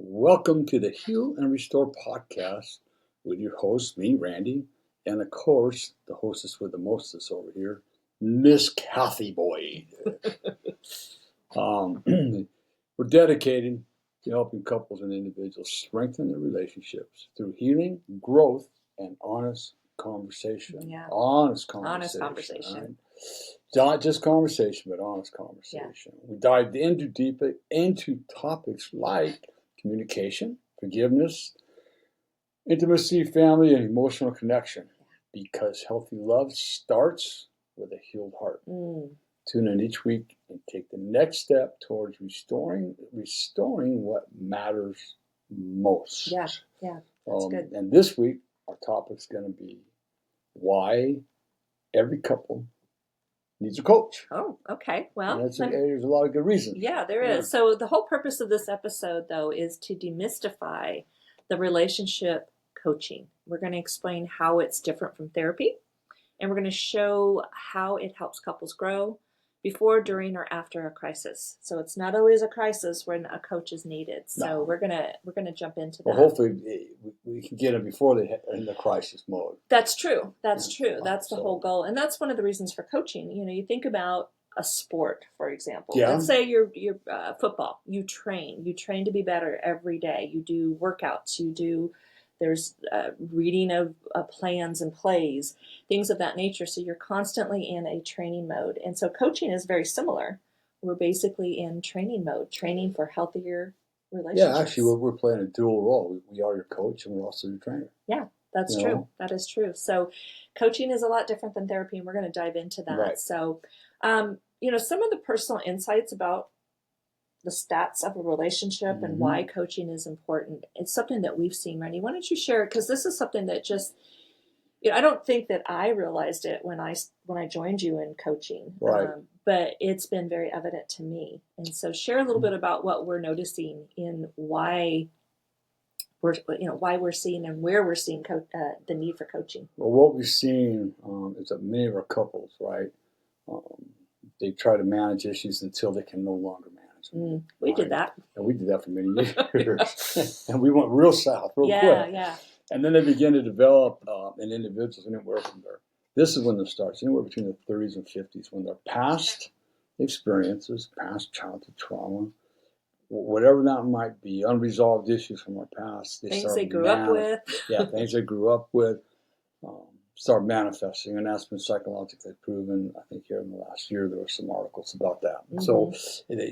Welcome to the Heal and Restore podcast with your host, me, Randy, and of course, the hostess with the mostest over here, Miss Cathy Boyd. um, we're dedicated to helping couples and individuals strengthen their relationships through healing, growth, and honest conversation. Yeah. Honest conversation. Honest conversation. Right? Not just conversation, but honest conversation. Yeah. We dived deeply into topics like communication, forgiveness, intimacy, family, and emotional connection. Because healthy love starts with a healed heart. Tune in each week and take the next step towards restoring what matters most. Yeah, that's good. And this week, our topic's going to be why every couple needs a coach. Oh, okay. Well, there's a lot of good reasons. Yeah, there is. So the whole purpose of this episode, though, is to demystify the relationship coaching. We're going to explain how it's different from therapy, and we're going to show how it helps couples grow before, during, or after a crisis. So it's not always a crisis when a coach is needed. So we're gonna jump into that. Well, hopefully we can get them before they're in the crisis mode. That's true. That's true. That's the whole goal, and that's one of the reasons for coaching. You know, you think about a sport, for example. Yeah. Let's say you're football. You train to be better every day. You do workouts. There's reading of plans and plays, things of that nature. So you're constantly in a training mode. And so coaching is very similar. We're basically in training mode, training for healthier relationships. Yeah, actually, we're playing a dual role. We are your coach and we're also your trainer. Yeah, that's true. That is true. So coaching is a lot different than therapy, and we're going to dive into that. Right. So, some of the personal insights about the stats of a relationship and why coaching is important. It's something that we've seen, Randy. Why don't you share it? Because this is something that just, I don't think that I realized it when I joined you in coaching. Right. But it's been very evident to me. And so share a little bit about what we're noticing in why we're seeing and where we're seeing the need for coaching. Well, what we've seen is that many of our couples, right, they try to manage issues until they can no longer manage. We did that. And we did that for many years. And we went real south, real quick. Yeah. And then they begin to develop in individuals anywhere from there. This is when it starts, anywhere between the 30s and 50s, when their past experiences, past childhood trauma, whatever that might be, unresolved issues from our past. Things they grew up with. Yeah, things they grew up with start manifesting, and that's been psychologically proven. I think here in the last year there were some articles about that. So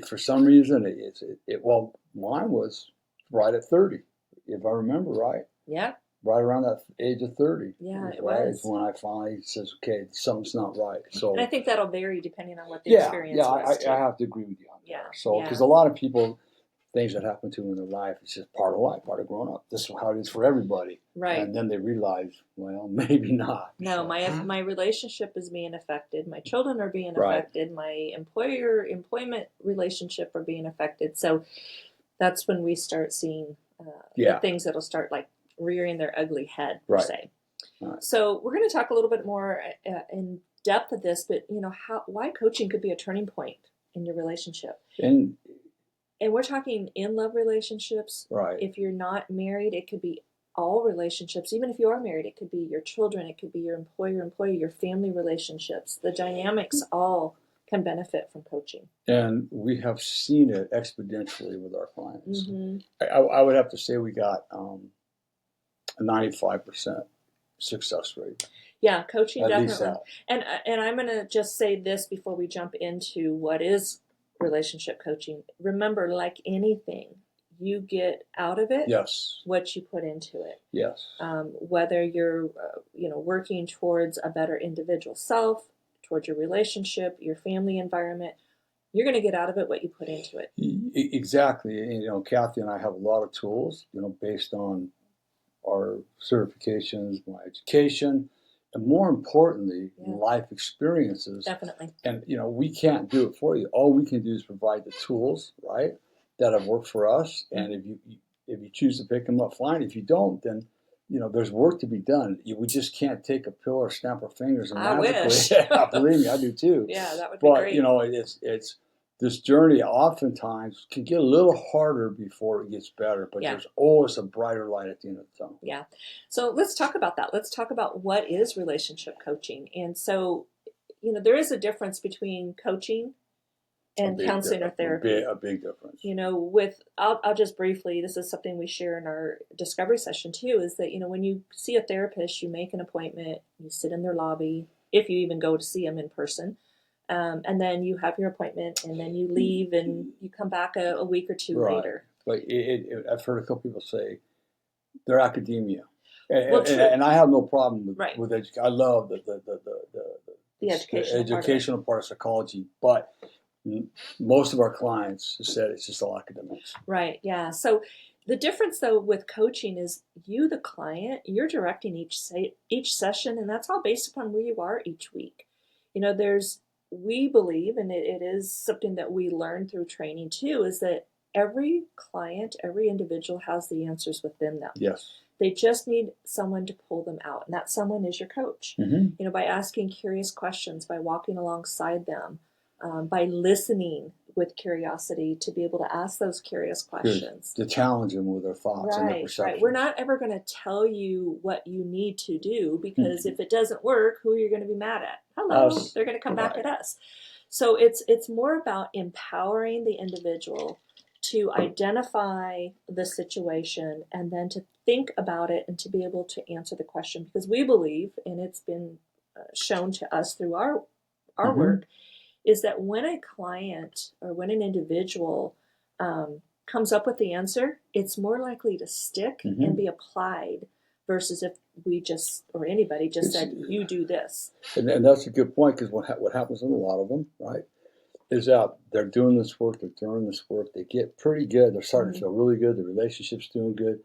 for some reason, mine was right at 30, if I remember right. Yeah. Right around that age of 30. Yeah, it was. It's when I finally says, okay, something's not right. So, and I think that'll vary depending on what the experience was. I have to agree with you on that. Yeah. So, because a lot of people, things that happen to them in their life, it's just part of life, part of growing up. This is how it is for everybody. Right. And then they realize, well, maybe not. No, my relationship is being affected. My children are being affected. My employment relationship are being affected. So that's when we start seeing the things that'll start like rearing their ugly head, per se. Right. So we're going to talk a little bit more in depth of this, but why coaching could be a turning point in your relationship. And we're talking in-love relationships. Right. If you're not married, it could be all relationships. Even if you are married, it could be your children, it could be your employer-employee, your family relationships. The dynamics all can benefit from coaching. And we have seen it exponentially with our clients. I would have to say we got a 95% success rate. Yeah, coaching definitely. And I'm going to just say this before we jump into what is relationship coaching. Remember, like anything, you get out of it what you put into it. Yes. Whether you're working towards a better individual self, towards your relationship, your family environment, you're going to get out of it what you put into it. Exactly. Cathy and I have a lot of tools, based on our certifications, my education, and more importantly, life experiences. Definitely. And, we can't do it for you. All we can do is provide the tools, right, that have worked for us. And if you choose to pick them up, fine. If you don't, then, there's work to be done. We just can't take a pill or snap our fingers and I wish. Yeah, believe me, I do too. Yeah, that would be great. But, it's this journey oftentimes can get a little harder before it gets better, but there's always a brighter light at the end of the tunnel. Yeah. So let's talk about that. Let's talk about what is relationship coaching. And so, there is a difference between coaching and counseling or therapy. A big difference. I'll just briefly, this is something we share in our discovery session too, is that, when you see a therapist, you make an appointment, you sit in their lobby, if you even go to see them in person. And then you have your appointment, and then you leave, and you come back a week or two later. But I've heard a couple people say they're academia, Well, true. and I have no problem with Right. education. I love the educational part of psychology, but most of our clients said it's just all academics. Right. Yeah. So the difference, though, with coaching is you, the client, you're directing each session, and that's all based upon where you are each week. We believe, and it is something that we learn through training too, is that every client, every individual has the answers within them. Yes. They just need someone to pull them out, and that someone is your coach. Mm-hmm. By asking curious questions, by walking alongside them, by listening with curiosity to be able to ask those curious questions. To challenge them with their thoughts and their perceptions. Right. We're not ever going to tell you what you need to do, because if it doesn't work, who are you going to be mad at? Hello, they're going to come back at us. So it's more about empowering the individual to identify the situation and then to think about it and to be able to answer the question. Because we believe, and it's been shown to us through our work, is that when a client or when an individual comes up with the answer, it's more likely to stick and be applied versus if we or anybody just said, you do this. And that's a good point, because what happens with a lot of them, right, is that they're doing this work, they get pretty good, they're starting to feel really good, the relationship's doing good,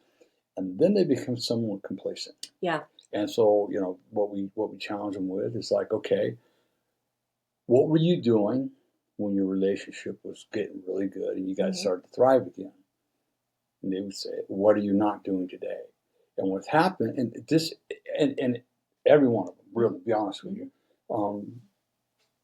and then they become somewhat complacent. Yeah. And so, what we challenge them with is like, okay, what were you doing when your relationship was getting really good and you guys started to thrive again? And they would say, what are you not doing today? And what's happened, and every one of them, really, to be honest with you,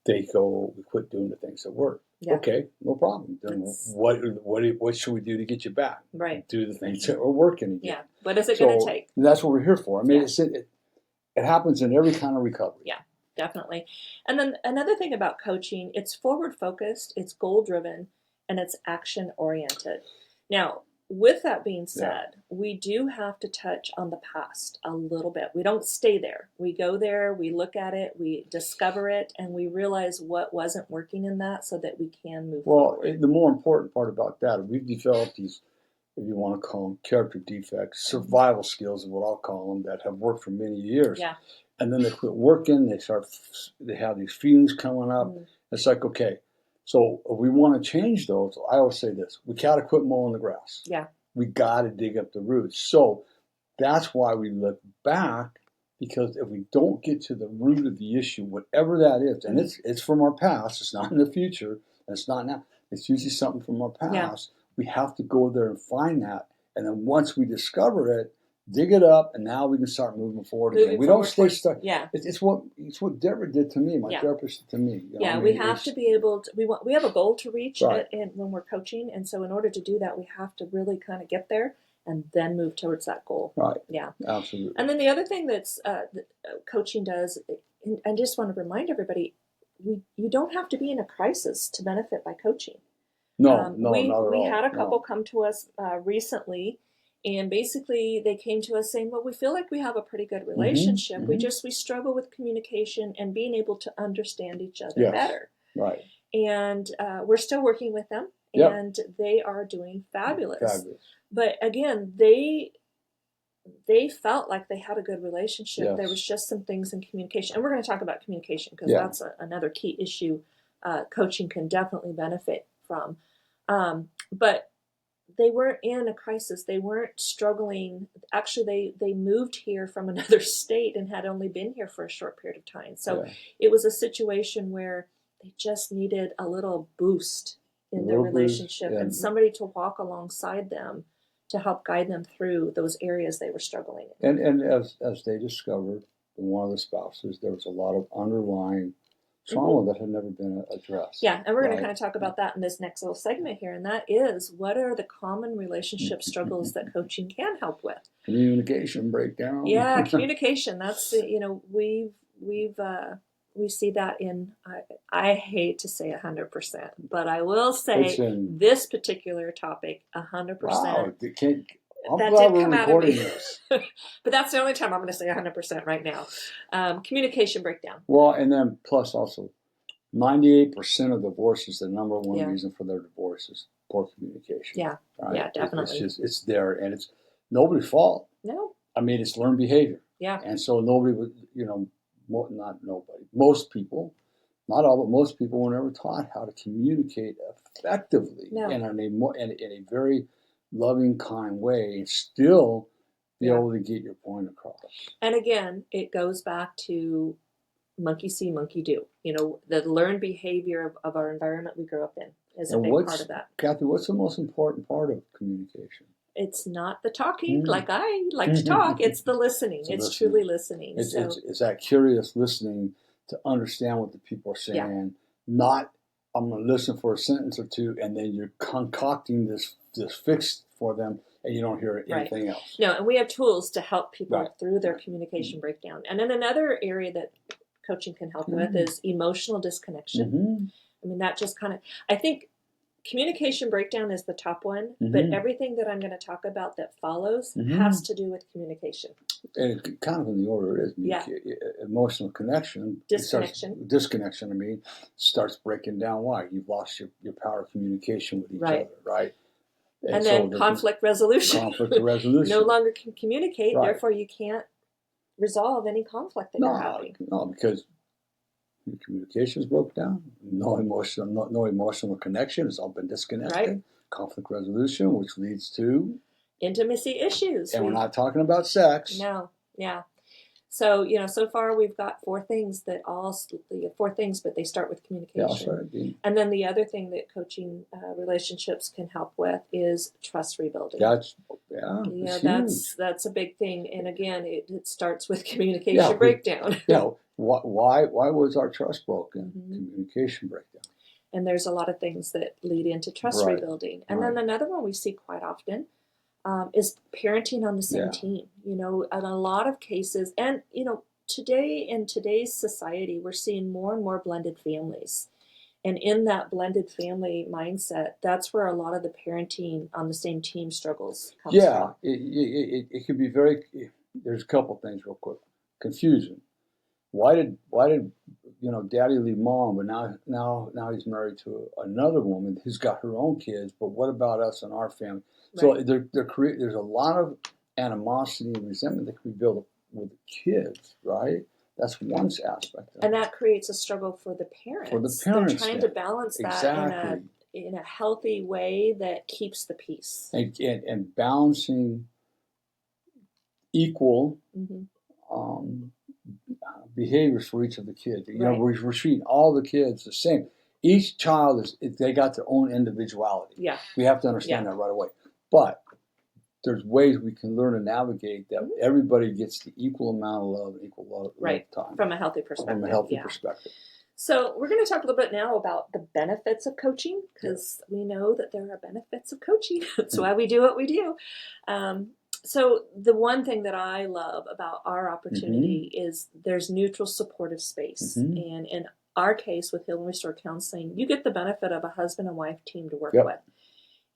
they go, we quit doing the things that work. Yeah. Okay, no problem. Then what should we do to get you back? Right. Do the things that are working again. Yeah. What is it going to take? That's what we're here for. I mean, it happens in every kind of recovery. Yeah. Definitely. And then another thing about coaching, it's forward focused, it's goal driven, and it's action oriented. Now, with that being said, we do have to touch on the past a little bit. We don't stay there. We go there, we look at it, we discover it, and we realize what wasn't working in that so that we can move forward. The more important part about that, we've developed these, if you want to call them character defects, survival skills is what I'll call them, that have worked for many years. Yeah. And then they quit working, they have these feelings coming up. It's like, okay, so if we want to change those, I always say this, we got to quit mowing the grass. Yeah. We got to dig up the roots. So that's why we look back, because if we don't get to the root of the issue, whatever that is, and it's from our past, it's not in the future, and it's not now, it's usually something from our past, we have to go there and find that. And then once we discover it, dig it up, and now we can start moving forward again. We don't stay stuck. Yeah, it's what Deborah did to me. My therapist did to me. We have to be able to. We have a goal to reach, and when we're coaching, and so in order to do that, we have to really kind of get there and then move towards that goal. Right. Yeah. Absolutely. And then the other thing that's coaching does, and I just want to remind everybody, you don't have to be in a crisis to benefit by coaching. No, not at all. We had a couple come to us recently. And basically, they came to us saying, well, we feel like we have a pretty good relationship. We struggle with communication and being able to understand each other better. Right. And we're still working with them, and they are doing fabulous. But again, they felt like they had a good relationship. Yes. There was just some things in communication. And we're going to talk about communication, because that's another key issue coaching can definitely benefit from. But they weren't in a crisis. They weren't struggling. Actually, they moved here from another state and had only been here for a short period of time. So it was a situation where they just needed a little boost in their relationship and somebody to walk alongside them to help guide them through those areas they were struggling in. And as they discovered in one of the spouses, there was a lot of underlying trauma that had never been addressed. Yeah, and we're going to kind of talk about that in this next little segment here, and that is, what are the common relationship struggles that coaching can help with? Communication breakdown. Yeah, communication. That's, we see that in, I hate to say 100%, but I will say this particular topic 100%. Wow, that did come out of me. But that's the only time I'm going to say 100% right now. Communication breakdown. Well, and then plus also, 98% of divorces, the number one reason for their divorce is poor communication. Yeah, right? Yeah, definitely. It's there, and it's nobody's fault. No. I mean, it's learned behavior. Yeah. And so nobody would, not nobody, most people, not all, but most people were never taught how to communicate effectively in a very loving, kind way, and still be able to get your point across. And again, it goes back to monkey see, monkey do. The learned behavior of our environment we grew up in is a big part of that. Kathy, what's the most important part of communication? It's not the talking, like I like to talk. It's the listening. It's truly listening. It's that curious listening to understand what the people are saying. Not, I'm going to listen for a sentence or two, and then you're concocting this fix for them, and you don't hear anything else. No, and we have tools to help people through their communication breakdown. And then another area that coaching can help with is emotional disconnection. I mean, that just kind of, I think communication breakdown is the top one, but everything that I'm going to talk about that follows has to do with communication. And it, kind of in the order it is. Emotional connection. Disconnection, starts breaking down. Why? You've lost your power of communication with each other, right? And then conflict resolution. No longer can communicate, therefore you can't resolve any conflict that you're having. No, because communication is broke down. No emotional connection. It's all been disconnected. Right. Conflict resolution, which leads to intimacy issues. And we're not talking about sex. No. Yeah. So, so far we've got four things, but they start with communication. Yeah, and then the other thing that coaching relationships can help with is trust rebuilding. That's a big thing. And again, it starts with communication breakdown. Why was our trust broken? Communication breakdown. And there's a lot of things that lead into trust rebuilding. And then another one we see quite often is parenting on the same team. In a lot of cases, and today in today's society, we're seeing more and more blended families. And in that blended family mindset, that's where a lot of the parenting on the same team struggles comes from. It can be very. There's a couple things real quick. Confusion. Why did Daddy leave Mom, but now he's married to another woman who's got her own kids. But what about us and our family? Right. So there's a lot of animosity and resentment that can be built up with the kids, right? That's one aspect. And that creates a struggle for the parents. They're trying to balance that in a healthy way that keeps the peace. And balancing equal behaviors for each of the kids. We're treating all the kids the same. Each child they got their own individuality. Yeah. We have to understand that right away. But there's ways we can learn to navigate that everybody gets the equal amount of love, equal love time. From a healthy perspective. So we're going to talk a little bit now about the benefits of coaching, because we know that there are benefits of coaching. That's why we do what we do. So the one thing that I love about our opportunity is there's neutral supportive space. And in our case with Heal and Restore Counseling, you get the benefit of a husband and wife team to work with.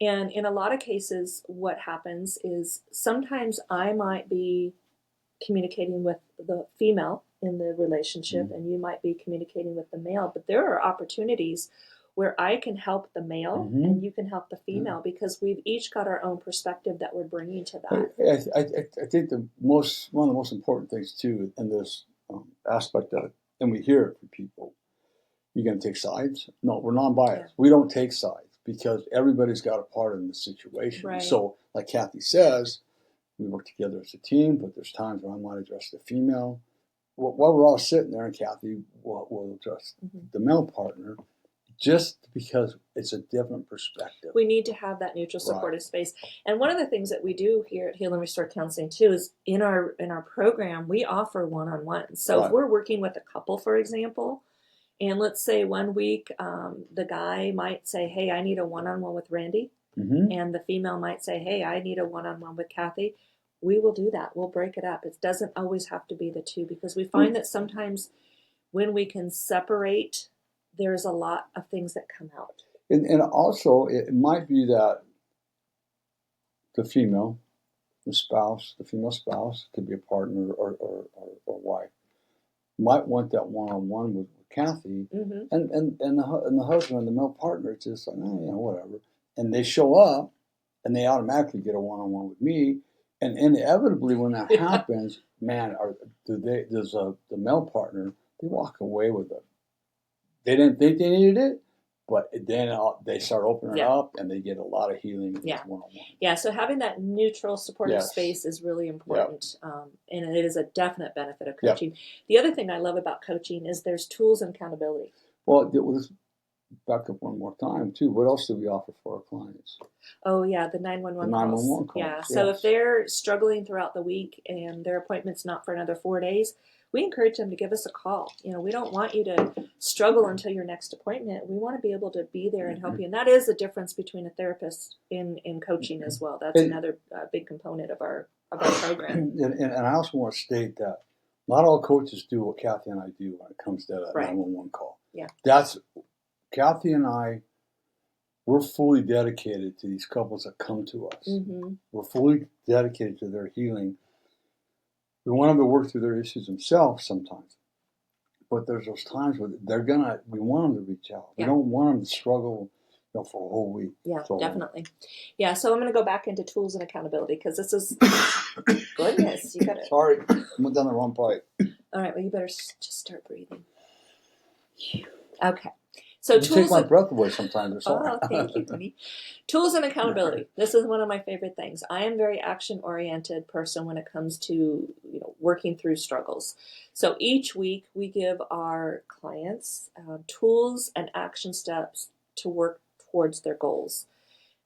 And in a lot of cases, what happens is sometimes I might be communicating with the female in the relationship and you might be communicating with the male, but there are opportunities where I can help the male and you can help the female because we've each got our own perspective that we're bringing to that. I think one of the most important things too in this aspect of it, and we hear it from people, you're going to take sides? No, we're non-biased. Yeah. We don't take sides because everybody's got a part in the situation. Right. So like Kathy says, we work together as a team, but there's times when I might address the female. While we're all sitting there, and Kathy will address the male partner, just because it's a different perspective. We need to have that neutral supportive space. And one of the things that we do here at Heal and Restore Counseling too is in our program, we offer one-on-one. So if we're working with a couple, for example, And let's say one week the guy might say, hey, I need a one-on-one with Randy. And the female might say, hey, I need a one-on-one with Cathy. We will do that. We'll break it up. It doesn't always have to be the two, because we find that sometimes when we can separate, there's a lot of things that come out. And also, it might be that the female spouse, could be a partner or wife, might want that one-on-one with Cathy, and the husband, the male partner, is just like, whatever. And they show up, and they automatically get a one-on-one with me, and inevitably when that happens, man, does the male partner, they walk away with it. They didn't think they needed it, but then they start opening up, and they get a lot of healing one-on-one. Yeah, so having that neutral, supportive space is really important, and it is a definite benefit of coaching. Yep. The other thing I love about coaching is there's tools and accountability. Well, let's back up one more time, too. What else do we offer for our clients? Oh, yeah, the 911 calls. Yeah, so if they're struggling throughout the week and their appointment's not for another 4 days, we encourage them to give us a call. We don't want you to struggle until your next appointment. We want to be able to be there and help you. And that is the difference between a therapist in coaching as well. That's another big component of our program. And I also want to state that not all coaches do what Cathy and I do when it comes to that 911 call. Yeah. That's Cathy and I, we're fully dedicated to these couples that come to us. We're fully dedicated to their healing. We want them to work through their issues themselves sometimes. But there's those times where we want them to reach out. We don't want them to struggle for a whole week. Yeah, definitely. Yeah, so I'm going to go back into tools and accountability, because this is, goodness, you got it. Sorry, I went down the wrong pipe. All right, well, you better just start breathing. Okay. So you take my breath away sometimes. Oh, thank you, Tony. Tools and accountability. This is one of my favorite things. I am a very action-oriented person when it comes to working through struggles. So each week we give our clients tools and action steps to work towards their goals.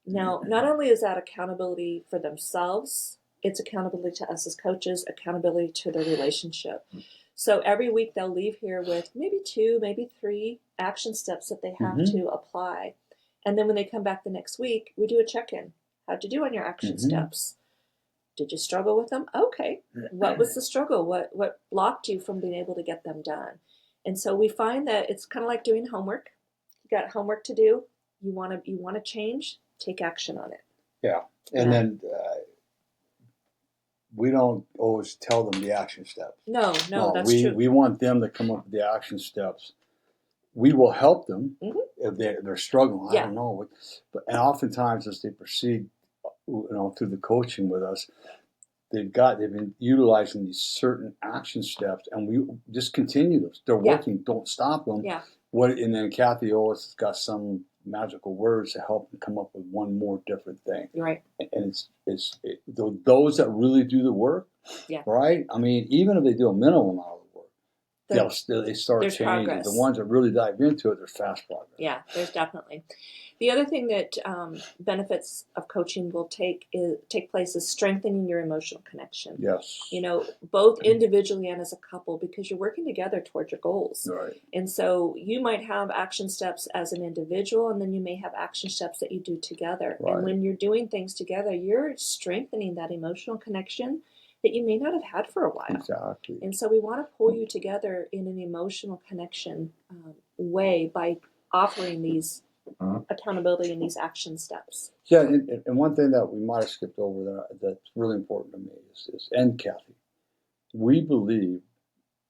Now, not only is that accountability for themselves, it's accountability to us as coaches, accountability to their relationship. So every week they'll leave here with maybe 2, maybe 3 action steps that they have to apply. And then when they come back the next week, we do a check-in. How'd you do on your action steps? Did you struggle with them? Okay. What was the struggle? What blocked you from being able to get them done? And so we find that it's kind of like doing homework. You got homework to do. You want to change, take action on it. Yeah. And then we don't always tell them the action steps. No, that's true. We want them to come up with the action steps. We will help them if they're struggling. I don't know, and oftentimes as they proceed, through the coaching with us, they've been utilizing these certain action steps, and we just continue those. They're working. Don't stop them. Yeah. And then Cathy always has got some magical words to help them come up with one more different thing. Right. And it's those that really do the work. Yeah. Right. I mean, even if they do a minimal amount of work, they start changing. Progress. The ones that really dive into it, there's fast progress. Yeah, there's definitely. The other thing that benefits of coaching will take place is strengthening your emotional connection. Yes. Both individually and as a couple, because you're working together towards your goals. Right. And so you might have action steps as an individual, and then you may have action steps that you do together. Right. And when you're doing things together, you're strengthening that emotional connection that you may not have had for a while. Exactly. And so we want to pull you together in an emotional connection way by offering these accountability and these action steps. Yeah, and one thing that we might have skipped over that's really important to me is and Cathy, we believe,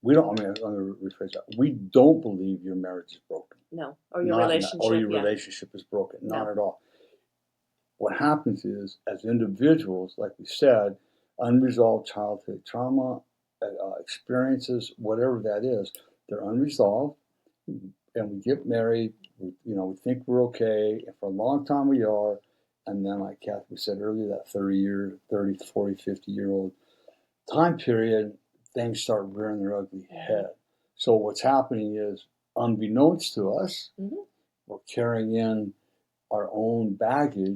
I'm going to rephrase that. We don't believe your marriage is broken. No, or your relationship is broken. Not at all. What happens is, as individuals, like we said, unresolved childhood trauma, experiences, whatever that is, they're unresolved, and we get married. We think we're okay, and for a long time we are, and then, like Cathy said earlier, that 30, 40, 50-year-old time period, things start rearing their ugly head. So what's happening is, unbeknownst to us, we're carrying in our own baggage,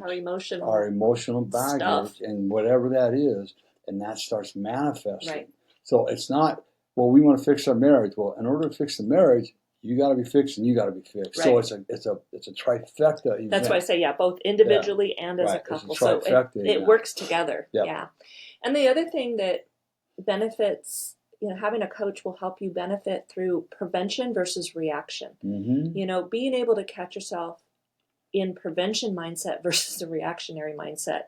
our emotional baggage, stuff, and whatever that is, and that starts manifesting. Right. So it's not, we want to fix our marriage. Well, in order to fix the marriage, you got to be fixed and you got to be fixed. Right. So it's a trifecta event. That's why I say, both individually and as a couple. So it works together. Yep. Yeah. And the other thing that benefits, having a coach will help you benefit through prevention versus reaction. Mm-hmm. Being able to catch yourself in prevention mindset versus a reactionary mindset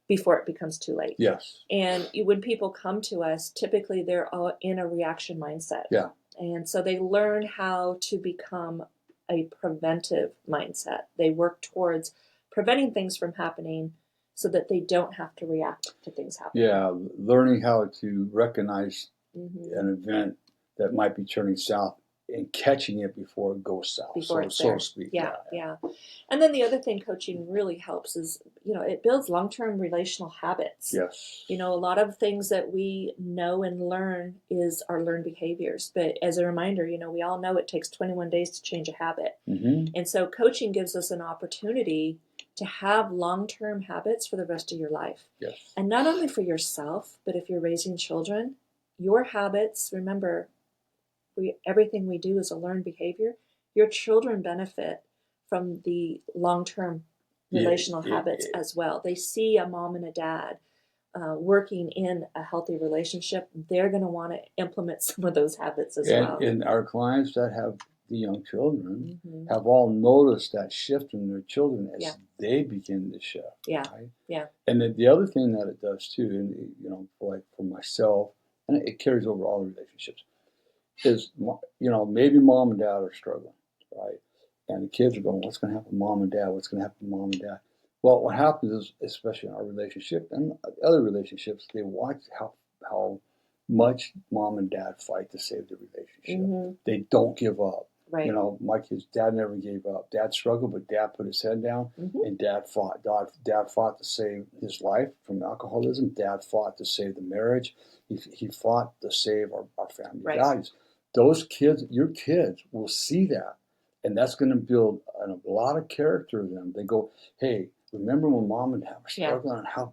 before it becomes too late. Yes. And when people come to us, typically they're all in a reaction mindset. Yeah. And so they learn how to become a preventive mindset. They work towards preventing things from happening so that they don't have to react to things happening. Yeah, learning how to recognize an event that might be turning south and catching it before it goes south, so to speak. Yeah. And then the other thing coaching really helps is, it builds long-term relational habits. Yes. A lot of things that we know and learn are learned behaviors. But as a reminder, we all know it takes 21 days to change a habit. Mm-hmm. And so coaching gives us an opportunity to have long-term habits for the rest of your life. Yes. And not only for yourself, but if you're raising children, your habits, remember, everything we do is a learned behavior. Your children benefit from the long-term relational habits as well. They see a mom and a dad working in a healthy relationship. They're going to want to implement some of those habits as well. And our clients that have the young children have all noticed that shift in their children as they begin to shift. Yeah. Right? Yeah. And then the other thing that it does too, and like for myself, and it carries over all the relationships, is maybe mom and dad are struggling, right? And the kids are going, what's going to happen to mom and dad? What's going to happen to mom and dad? Well, what happens is, especially in our relationship and other relationships, they watch how much mom and dad fight to save the relationship. They don't give up. Right. My kids' dad never gave up. Dad struggled, but dad put his head down, and dad fought. Dad fought to save his life from alcoholism. Dad fought to save the marriage. He fought to save our family values. Those kids, your kids, will see that, and that's going to build a lot of character in them. They go, hey, remember when mom and dad were struggling and how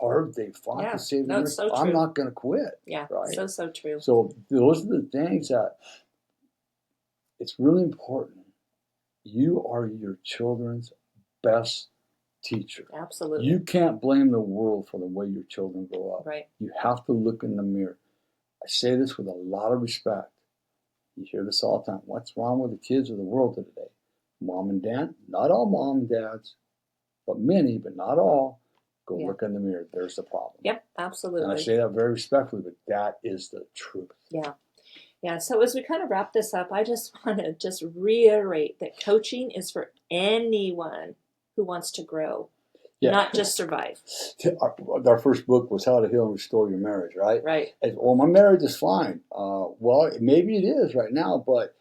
hard they fought to save the marriage? So I'm not going to quit. Yeah, right? So true. So those are the things that it's really important. You are your children's best teacher. Absolutely. You can't blame the world for the way your children grow up. Right. You have to look in the mirror. I say this with a lot of respect. You hear this all the time. What's wrong with the kids of the world today? Mom and dad, not all mom and dads, but many, but not all, go look in the mirror. There's the problem. Yep, absolutely. And I say that very respectfully, but that is the truth. Yeah. Yeah, so as we kind of wrap this up, I just want to reiterate that coaching is for anyone who wants to grow, not just survive. Our first book was How to Heal and Restore Your Marriage, right? Right. And, well, my marriage is fine. Well, maybe it is right now, but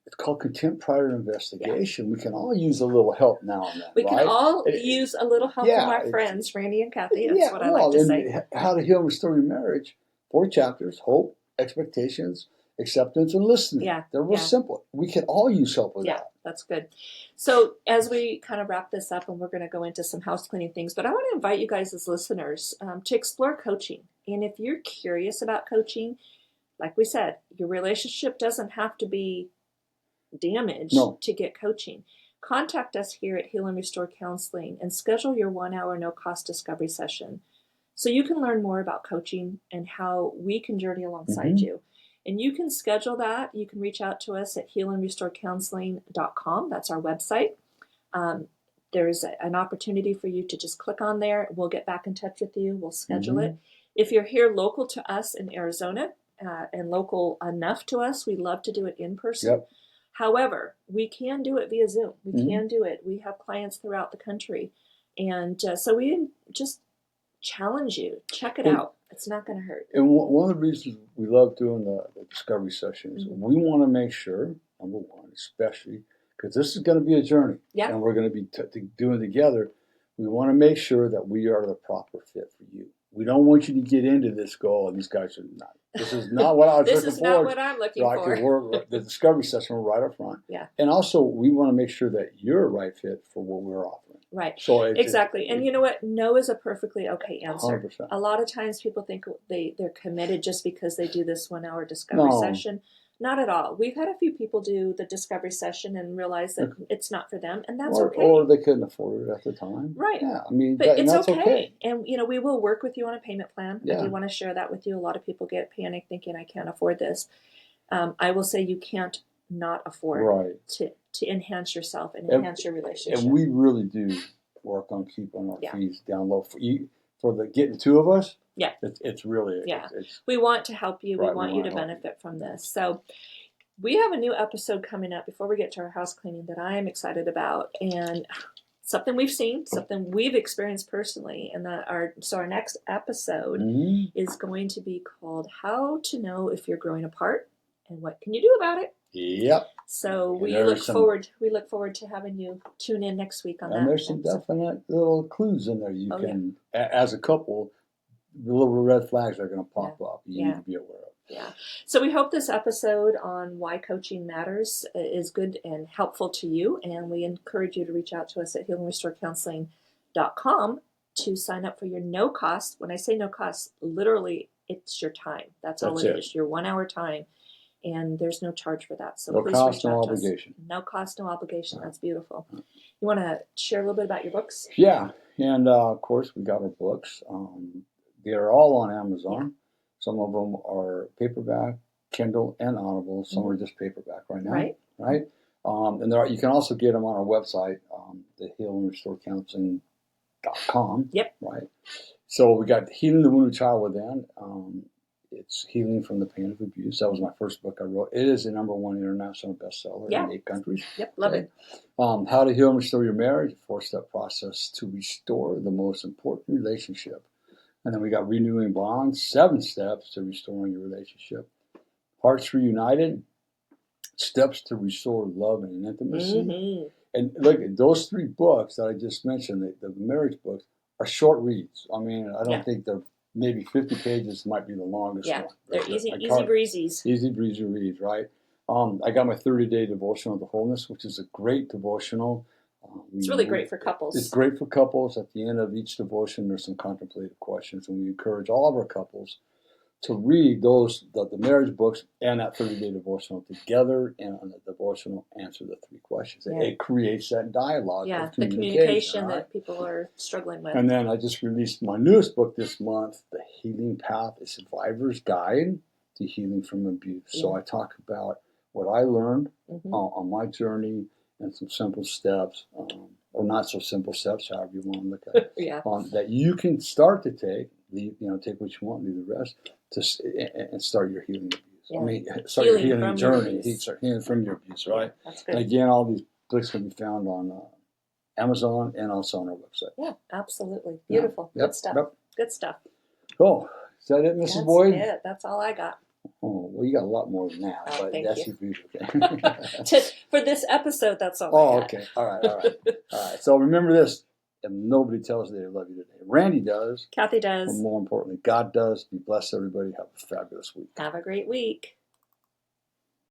it's called contempt prior investigation. We can all use a little help now and then. We can all use a little help from our friends, Randy and Cathy. That's what I like to say. How to Heal and Restore Your Marriage, 4 chapters: hope, expectations, acceptance, and listening. Yeah. They're real simple. We can all use help with that. Yeah, that's good. So as we kind of wrap this up, and we're going to go into some house cleaning things, but I want to invite you guys as listeners to explore coaching. And if you're curious about coaching, like we said, your relationship doesn't have to be damaged to get coaching. Contact us here at Heal and Restore Counseling and schedule your 1-hour no-cost discovery session so you can learn more about coaching and how we can journey alongside you. And you can schedule that. You can reach out to us at healandrestorecounseling.com. That's our website. There's an opportunity for you to just click on there. We'll get back in touch with you. We'll schedule it. If you're here local to us in Arizona and local enough to us, we love to do it in person. Yep. However, we can do it via Zoom. We can do it. We have clients throughout the country. And so we just challenge you. Check it out. It's not going to hurt. And one of the reasons we love doing the discovery sessions, we want to make sure, number one, especially, because this is going to be a journey, and we're going to be doing it together, we want to make sure that we are the proper fit for you. We don't want you to get into this goal, and these guys are not. This is not what I was looking for. This is not what I'm looking for. The discovery session, we're right up front. Yeah. And also, we want to make sure that you're a right fit for what we're offering. Right. So exactly. And you know what? No is a perfectly okay answer. 100%. A lot of times people think they're committed just because they do this 1-hour discovery session. Not at all. We've had a few people do the discovery session and realize that it's not for them, and that's okay. Or they couldn't afford it at the time. Right. Yeah, I mean, but it's that's okay. And, you know, we will work with you on a payment plan. Yeah. I do want to share that with you. A lot of people get panicked thinking, I can't afford this. I will say you can't not afford to enhance yourself and enhance your relationship. And we really do work on keeping our fees down low. For the getting two of us, it's really... we want to help you. We want you to benefit from this. So we have a new episode coming up before we get to our house cleaning that I am excited about, and something we've seen, something we've experienced personally. And our next episode is going to be called How to Know If You're Growing Apart and What Can You Do About It. Yep. So we look forward to having you tune in next week on that. And there's some definite little clues in there you can, as a couple, the little red flags are going to pop up. You need to be aware of. Yeah. So we hope this episode on why coaching matters is good and helpful to you. And we encourage you to reach out to us at healingrestorecounseling.com to sign up for your no cost. When I say no cost, literally it's your time. That's all it is. Your 1 hour time. And there's no charge for that. So no please cost, reach out no to obligation. Us. No cost, no obligation. That's beautiful. You want to share a little bit about your books? Yeah. And of course, we got our books. They're all on Amazon. Yeah. Some of them are paperback, Kindle, and Audible. Some are just paperback right now. Right. And you can also get them on our website, the healingrestorecounseling.com. Yep. Right. So we got Healing the Wounded Child Within. It's Healing from the Pain of Abuse. That was my first book I wrote. It is the #1 international bestseller in 8 countries. Yep, love it. How to Heal and Restore Your Marriage, a 4-step process to restore the most important relationship. And then we got Renewing Bonds, 7 steps to restoring your relationship. Hearts Reunited, steps to restore love and intimacy. And look, those 3 books that I just mentioned, the marriage books, are short reads. I mean, I don't think they're maybe 50 pages might be the longest one. They're easy breezies. Easy breezy reads, right? I got my 30-day devotional to wholeness, which is a great devotional. It's really great for couples. It's great for couples. At the end of each devotion, there's some contemplative questions, and we encourage all of our couples to read the marriage books and that 30-day devotional together, and on the devotional answer the 3 questions. It creates that dialogue. Yeah, the communication that people are struggling with. And then I just released my newest book this month, The Healing Path, A Survivor's Guide to Healing from Abuse. So I talk about what I learned on my journey and some simple steps, or not so simple steps, however you want to look at it, that you can start to take. Take what you want, leave the rest, and start your healing abuse. I mean, start your healing journey. Start healing from your abuse, right? That's good. And again, all these books can be found on Amazon and also on our website. Yeah, absolutely. Beautiful. Good stuff. Good stuff. Cool. Is that it, Mrs. Boyd? That's it. That's all I got. Oh, well, you got a lot more than that. Oh, but thank that's you. Okay. For this episode, that's all I got. Okay. All right. All right. So remember this. If nobody tells you they love you today, Randy does. Cathy does. But more importantly, God does. Be blessed, everybody. Have a fabulous week. Have a great week.